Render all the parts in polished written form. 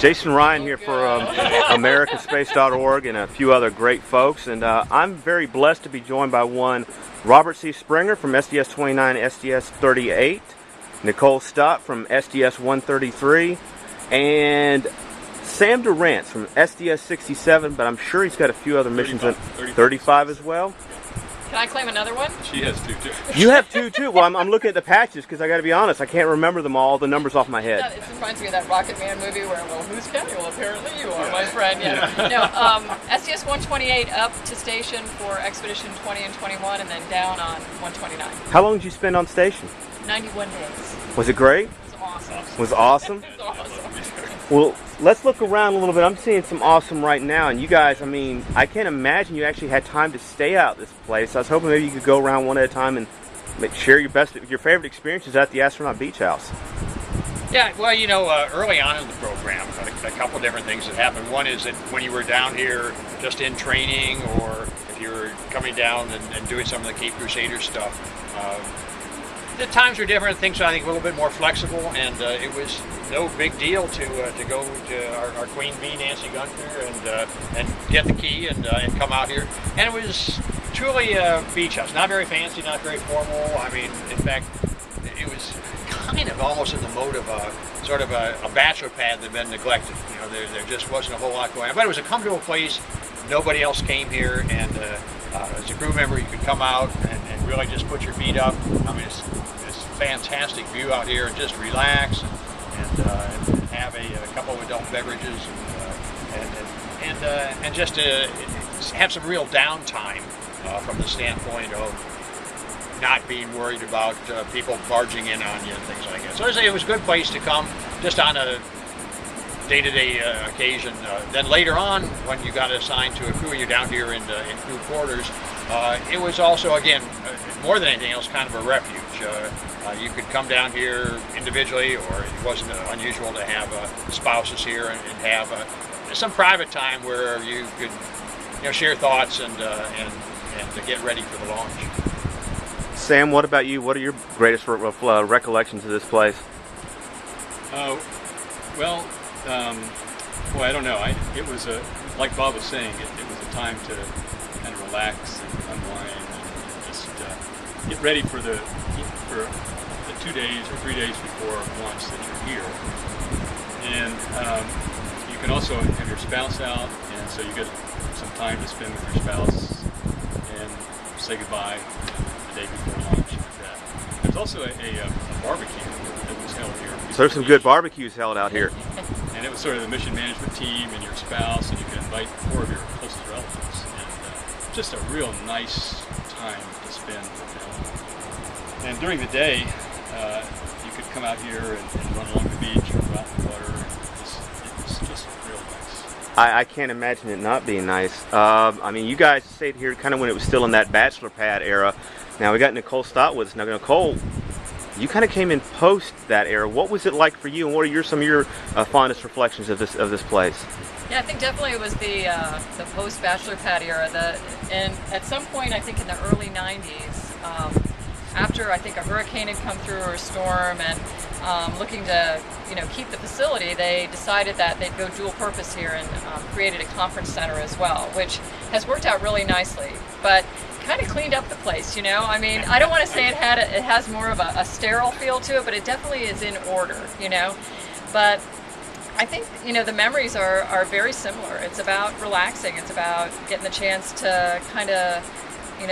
Jason Ryan here for Americaspace.org and a few other great folks, and I'm very blessed to be joined by one Robert C. Springer from SDS-29, SDS-38, Nicole Stott from SDS-133, and Sam Durant from SDS-67, but I'm sure he's got a few other missions in 35 as well. Can I claim another one? She has two, too. You have two, too? Well, I'm looking at the patches because I got to be honest, I can't remember them all, the numbers off my head. It reminds me of that Rocket Man movie where, well, who's counting? Well, apparently you are, my friend. Yeah. No, SDS-128 up to station for Expedition 20 and 21, and then down on 129. How long did you spend on station? 91 days. Was it great? It was awesome. Was awesome? It was awesome. Well, let's look around a little bit. I'm seeing some awesome right now, and you guys, I mean, I can't imagine you actually had time to stay out this place. I was hoping maybe you could go around one at a time and share your favorite experiences at the Astronaut Beach House. Yeah, well, you know, early on in the program, a couple of different things that happened. One is that when you were down here just in training, or if you were coming down and doing some of the Cape Crusader stuff, the times were different. Things were, I think, a little bit more flexible, and it was no big deal to go to our Queen Bee, Nancy Gunther, and get the key and come out here. And it was truly a beach house, not very fancy, not very formal. I mean, in fact, it was kind of almost in the mode of a sort of a bachelor pad that had been neglected. You know, there just wasn't a whole lot going on, but it was a comfortable place. Nobody else came here, and as a crew member, you could come out and really just put your feet up. I mean, it's fantastic view out here, and just relax and have a couple of adult beverages and just have some real downtime from the standpoint of not being worried about people barging in on you and things like that. So it was a good place to come just on a day-to-day occasion. Then later on, when you got assigned to a crew, you're down here in crew quarters, it was also, again, more than anything else, kind of a refuge. You could come down here individually, or it wasn't unusual to have spouses here and have some private time where you could, share thoughts and to get ready for the launch. Sam, what about you? What are your greatest recollections of this place? Well, I don't know. It was like Bob was saying, it was a time to kind of relax and unwind and just get ready for the 2 days or 3 days before launch that you're here. And you can also have your spouse out, and so you get some time to spend with your spouse and say goodbye the day before launch. There's also a barbecue that was held here. So there's some good barbecues held out here. And it was sort of the mission management team and your spouse, and you can invite 4 of your closest relatives. And just a real nice time to spend with them. And during the day, you could come out here and run along the beach or go out in the water. It was just real nice. I can't imagine it not being nice. I mean, you guys stayed here kind of when it was still in that bachelor pad era. Now we got Nicole Stott with us. Now, Nicole, you kind of came in post that era. What was it like for you, and what are some of your fondest reflections of this place? Yeah, I think definitely it was the post bachelor pad era. And at some point, I think in the early '90s, after I think a hurricane had come through or a storm, and looking to keep the facility, they decided that they'd go dual purpose here and created a conference center as well, which has worked out really nicely. But kind of cleaned up the place, I mean, I don't want to say it has more of a sterile feel to it, but it definitely is in order, But I think, the memories are very similar. It's about relaxing. It's about getting the chance to kind of,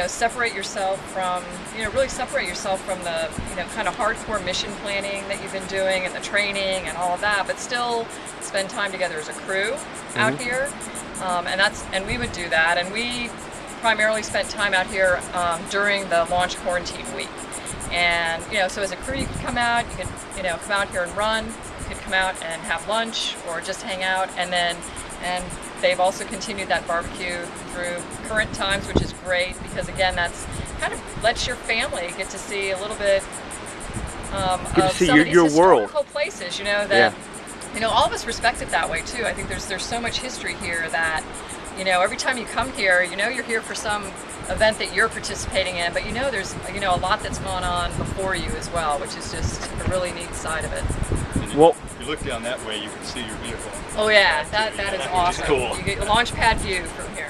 separate yourself from, really separate yourself from the, kind of hardcore mission planning that you've been doing and the training and all of that, but still spend time together as a crew out here. And we would do that. And we primarily spent time out here during the launch quarantine week. And, so as a crew, you could come out, you could, come out here and run, you could come out and have lunch or just hang out, and they've also continued that barbecue through current times, which is great because, again, that's kind of lets your family get to see a little bit of some of these historical places, that, all of us respect it that way, too. I think there's so much history here that, every time you come here, you're here for some event that you're participating in, but there's a lot that's gone on before you as well, which is just a really neat side of it. Well, if you look down that way, you can see your vehicle. Oh yeah, that is awesome. Cool. You get a launch pad view from here.